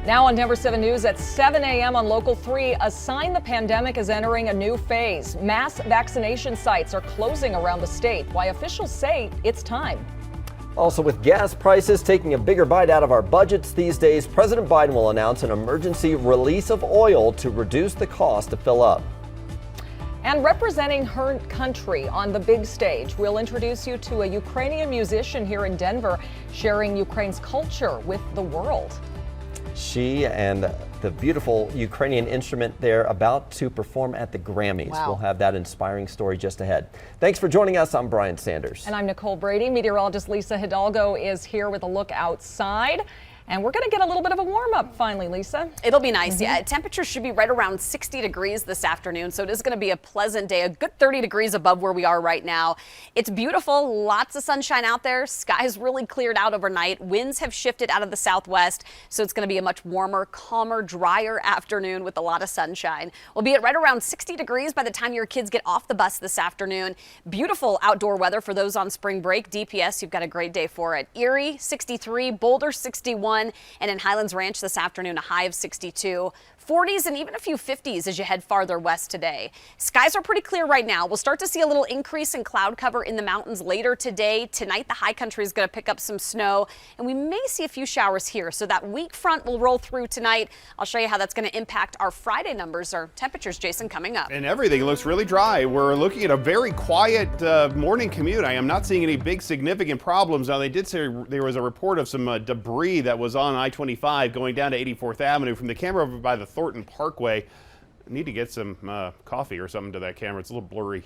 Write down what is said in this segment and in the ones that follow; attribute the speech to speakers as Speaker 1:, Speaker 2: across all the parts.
Speaker 1: Now on Denver 7 News at 7 a.m. on Local 3, a sign the pandemic is entering a new phase. Mass vaccination sites are closing around the state. Why officials say it's time.
Speaker 2: Also, with gas prices taking a bigger bite out of our budgets these days, President Biden will announce an emergency release of oil to reduce the cost to fill up.
Speaker 1: And representing her country on the big stage, we'll introduce you to a Ukrainian musician here in Denver, sharing Ukraine's culture with the world.
Speaker 2: She and the beautiful Ukrainian instrument they're about to perform at the Grammys.
Speaker 1: Wow.
Speaker 2: We'll have that inspiring story just ahead. Thanks for joining us. I'm Brian Sanders.
Speaker 1: And I'm Nicole Brady. Meteorologist Lisa Hidalgo is here with a look outside. And we're going to get a little bit of a warm up finally, Lisa.
Speaker 3: It'll be nice. Yeah, temperatures should be right around 60 degrees this afternoon. So it is going to be a pleasant day, a good 30 degrees above where we are right now. It's beautiful. Lots of sunshine out there. Skies really cleared out overnight. Winds have shifted out of the southwest. So it's going to be a much warmer, calmer, drier afternoon with a lot of sunshine. We'll be at right around 60 degrees by the time your kids get off the bus this afternoon. Beautiful outdoor weather for those on spring break. DPS, you've got a great day for it. Erie, 63, Boulder, 61. And in Highlands Ranch this afternoon, a high of 62. 40s and even a few 50s as you head farther west today. Skies are pretty clear right now. We'll start to see a little increase in cloud cover in the mountains later today. Tonight, the high country is going to pick up some snow, and we may see a few showers here. So that weak front will roll through tonight. I'll show you how that's going to impact our Friday numbers or temperatures, Jason, coming up.
Speaker 4: And everything looks really dry. We're looking at a very quiet morning commute. I am not seeing any big significant problems. Now, they did say there was a report of some debris that was on I-25 going down to 84th Avenue from the camera over by the Thornton Parkway. I need to get some coffee or something to that camera. It's a little blurry.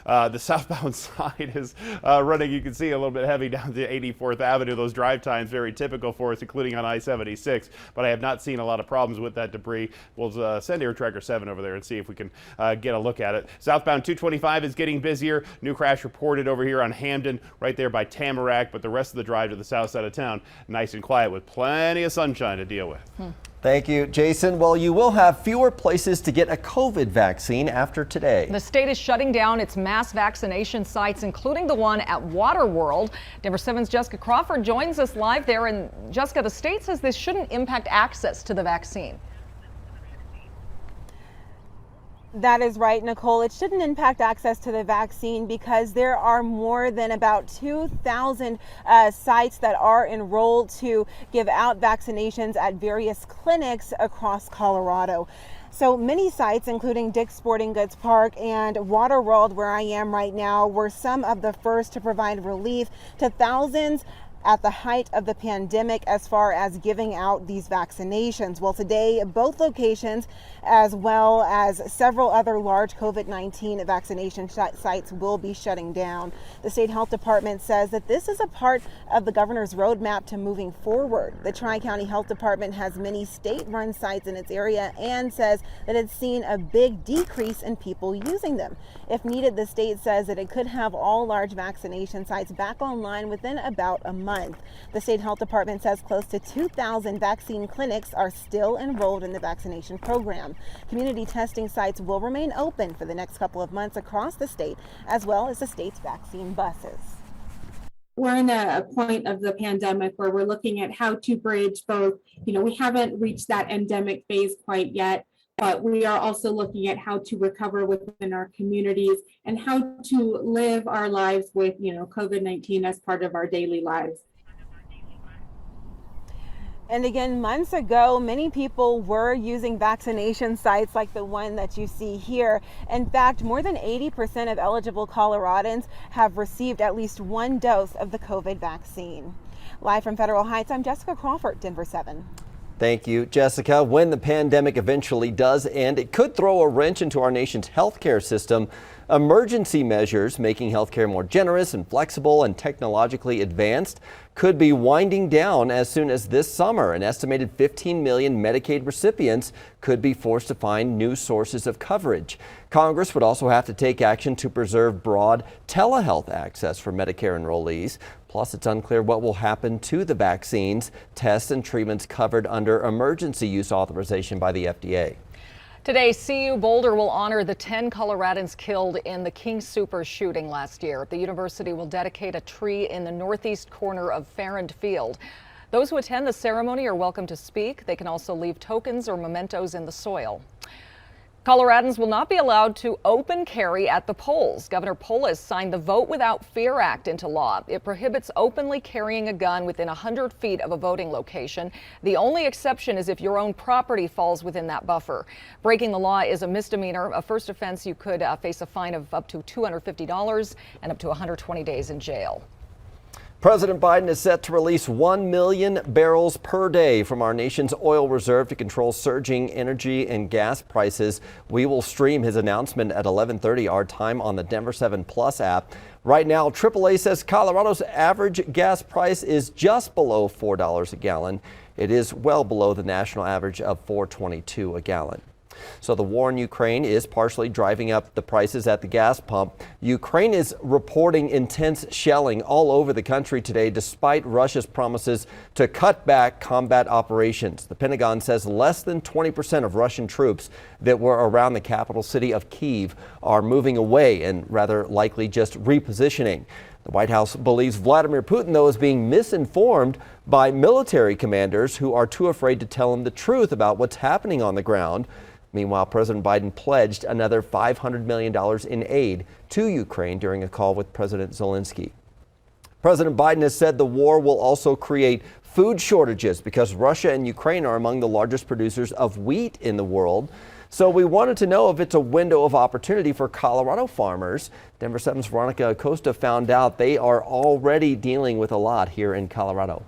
Speaker 4: The southbound side is running, you can see, a little bit heavy down to 84th Avenue. Those drive times very typical for us, including on I-76. But I have not seen a lot of problems with that debris. We'll send Air Tracker 7 over there and see if we can get a look at it. Southbound 225 is getting busier. New crash reported over here on Hamden, right there by Tamarack. But the rest of the drive to the south side of town, nice and quiet with plenty of sunshine to deal with.
Speaker 2: Thank you, Jason. Well, you will have fewer places to get a COVID vaccine after today.
Speaker 1: The state is shutting down its mass vaccination sites, including the one at Waterworld. Denver 7's Jessica Crawford joins us live there. And Jessica, the state says this shouldn't impact access to the vaccine.
Speaker 5: That is right, Nicole. It shouldn't impact access to the vaccine because there are more than about 2,000 sites that are enrolled to give out vaccinations at various clinics across Colorado. So many sites, including Dick's Sporting Goods Park and Waterworld, where I am right now, were some of the first to provide relief to thousands at the height of the pandemic as far as giving out these vaccinations. Well, today, both locations, as well as several other large COVID-19 vaccination sites, will be shutting down. The state health department says that this is a part of the governor's roadmap to moving forward. The Tri-County Health Department has many state-run sites in its area and says that it's seen a big decrease in people using them. If needed, the state says that it could have all large vaccination sites back online within about a month. The state health department says close to 2,000 vaccine clinics are still enrolled in the vaccination program. Community testing sites will remain open for the next couple of months across the state, as well as the state's vaccine buses.
Speaker 6: We're in a point of the pandemic where we're looking at how to bridge both, we haven't reached that endemic phase quite yet, but we are also looking at how to recover within our communities and how to live our lives with, COVID-19 as part of our daily lives.
Speaker 5: And again, months ago, many people were using vaccination sites like the one that you see here. In fact, more than 80% of eligible Coloradans have received at least one dose of the COVID vaccine. Live from Federal Heights, I'm Jessica Crawford, Denver 7.
Speaker 2: Thank you, Jessica. When the pandemic eventually does end, it could throw a wrench into our nation's healthcare system. Emergency measures making healthcare more generous and flexible and technologically advanced could be winding down as soon as this summer. An estimated 15 million Medicaid recipients could be forced to find new sources of coverage. Congress would also have to take action to preserve broad telehealth access for Medicare enrollees. Plus, it's unclear what will happen to the vaccines, tests, and treatments covered under emergency use authorization by the FDA.
Speaker 1: Today, CU Boulder will honor the 10 Coloradans killed in the King Soopers shooting last year. The university will dedicate a tree in the northeast corner of Farrand Field. Those who attend the ceremony are welcome to speak. They can also leave tokens or mementos in the soil. Coloradans will not be allowed to open carry at the polls. Governor Polis signed the Vote Without Fear Act into law. It prohibits openly carrying a gun within 100 feet of a voting location. The only exception is if your own property falls within that buffer. Breaking the law is a misdemeanor. A first offense, you could face a fine of up to $250 and up to 120 days in jail.
Speaker 2: President Biden is set to release 1 million barrels per day from our nation's oil reserve to control surging energy and gas prices. We will stream his announcement at 11:30 our time on the Denver 7 Plus app. Right now, AAA says Colorado's average gas price is just below $4 a gallon. It is well below the national average of $4.22 a gallon. So the war in Ukraine is partially driving up the prices at the gas pump. Ukraine is reporting intense shelling all over the country today, despite Russia's promises to cut back combat operations. The Pentagon says less than 20% of Russian troops that were around the capital city of Kyiv are moving away and rather likely just repositioning. The White House believes Vladimir Putin, though, is being misinformed by military commanders who are too afraid to tell him the truth about what's happening on the ground. Meanwhile, President Biden pledged another $500 million in aid to Ukraine during a call with President Zelensky. President Biden has said the war will also create food shortages because Russia and Ukraine are among the largest producers of wheat in the world. So we wanted to know if it's a window of opportunity for Colorado farmers. Denver 7's Veronica Acosta found out they are already dealing with a lot here in Colorado.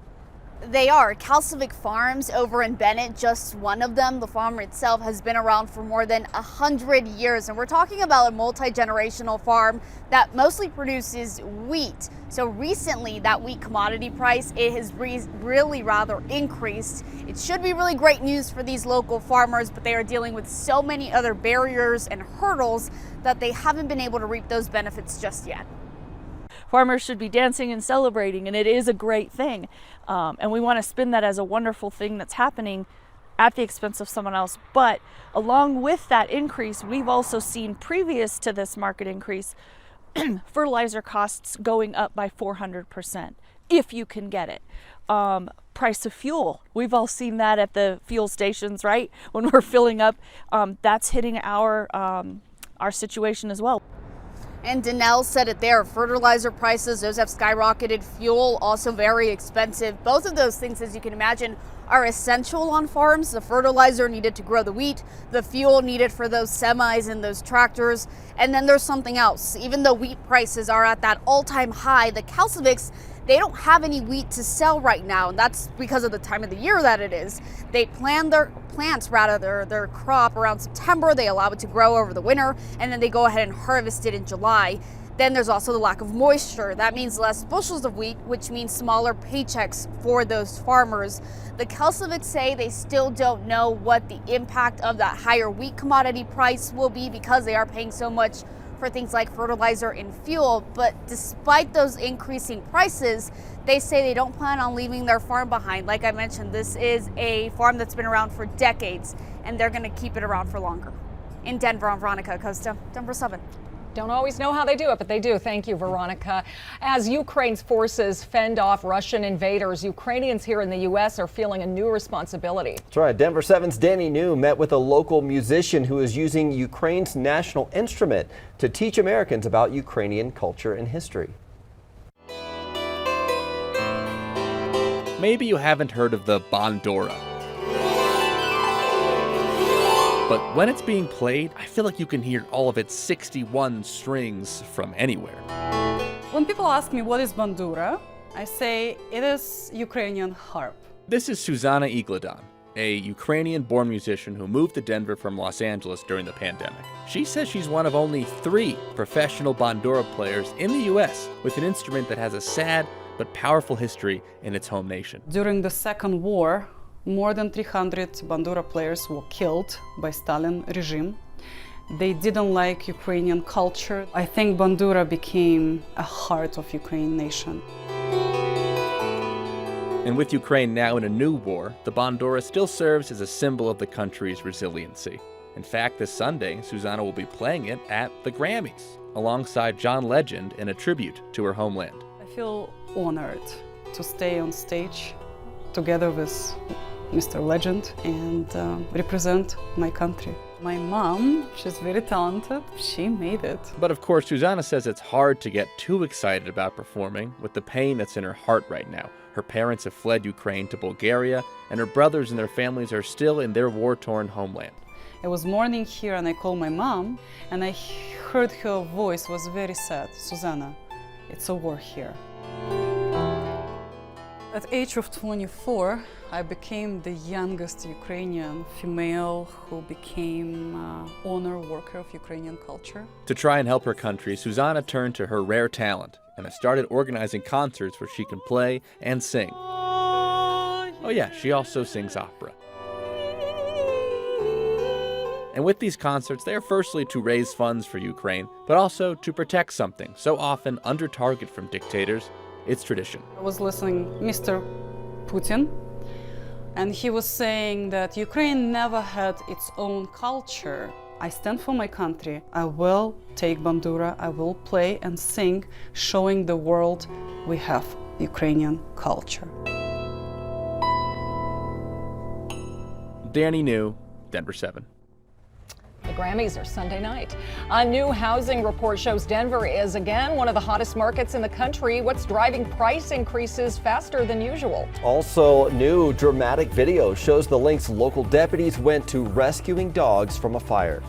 Speaker 7: They are. Calcivic Farms over in Bennett, just one of them. The farm itself has been around for more than 100 years. And we're talking about a multi-generational farm that mostly produces wheat. So recently, that wheat commodity price, it has really rather increased. It should be really great news for these local farmers, but they are dealing with so many other barriers and hurdles that they haven't been able to reap those benefits just yet.
Speaker 8: Farmers should be dancing and celebrating, and it is a great thing. And we want to spin that as a wonderful thing that's happening at the expense of someone else. But along with that increase, we've also seen previous to this market increase, fertilizer costs going up by 400%, if you can get it. Price of fuel, we've all seen that at the fuel stations, right? When we're filling up, that's hitting our situation as well.
Speaker 7: And Danelle said it there, fertilizer prices, those have skyrocketed. Fuel, also very expensive. Both of those things, as you can imagine, are essential on farms. The fertilizer needed to grow the wheat, the fuel needed for those semis and those tractors. And then there's something else. Even though wheat prices are at that all-time high, the Calcivics, they don't have any wheat to sell right now, and that's because of the time of the year that it is. They plan their crop around September. They allow it to grow over the winter, and then they go ahead and harvest it in July. Then there's also the lack of moisture. That means less bushels of wheat, which means smaller paychecks for those farmers. The Calcivics say they still don't know what the impact of that higher wheat commodity price will be because they are paying so much for things like fertilizer and fuel. But despite those increasing prices, they say they don't plan on leaving their farm behind. Like I mentioned, this is a farm that's been around for decades, and they're going to keep it around for longer. In Denver, I'm Veronica Acosta, Denver 7.
Speaker 1: Don't always know how they do it, but they do. Thank you, Veronica. As Ukraine's forces fend off Russian invaders, Ukrainians here in the U.S. are feeling a new responsibility.
Speaker 2: That's right. Denver 7's Danny New met with a local musician who is using Ukraine's national instrument to teach Americans about Ukrainian culture and history.
Speaker 9: Maybe you haven't heard of the bandura. But when it's being played, I feel like you can hear all of its 61 strings from anywhere.
Speaker 10: When people ask me what is bandura, I say it is Ukrainian harp.
Speaker 9: This is Suzana Igladan, a Ukrainian-born musician who moved to Denver from Los Angeles during the pandemic. She says she's one of only 3 professional bandura players in the U.S. with an instrument that has a sad but powerful history in its home nation.
Speaker 10: During the Second War, more than 300 bandura players were killed by Stalin regime. They didn't like Ukrainian culture. I think bandura became a heart of Ukraine nation.
Speaker 9: And with Ukraine now in a new war, the bandura still serves as a symbol of the country's resiliency. In fact, this Sunday, Suzana will be playing it at the Grammys, alongside John Legend in a tribute to her homeland.
Speaker 10: I feel honored to stay on stage together with Mr. Legend and represent my country. My mom, she's very talented. She made it.
Speaker 9: But of course, Susanna says it's hard to get too excited about performing with the pain that's in her heart right now. Her parents have fled Ukraine to Bulgaria, and her brothers and their families are still in their war-torn homeland.
Speaker 10: It was morning here and I called my mom and I heard her voice was very sad. Susanna, it's a war here. At the age of 24, I became the youngest Ukrainian female who became honor worker of Ukrainian culture.
Speaker 9: To try and help her country, Susanna turned to her rare talent and has started organizing concerts where she can play and sing. Oh yeah, she also sings opera. And with these concerts, they are firstly to raise funds for Ukraine, but also to protect something so often under target from dictators, its tradition.
Speaker 10: I was listening to Mr. Putin, and he was saying that Ukraine never had its own culture. I stand for my country. I will take bandura, I will play and sing, showing the world we have Ukrainian culture.
Speaker 9: Danny New, Denver 7.
Speaker 1: The Grammys are Sunday night. A new housing report shows Denver is again one of the hottest markets in the country. What's driving price increases faster than usual?
Speaker 2: Also, new dramatic video shows the lengths local deputies went to rescuing dogs from a fire.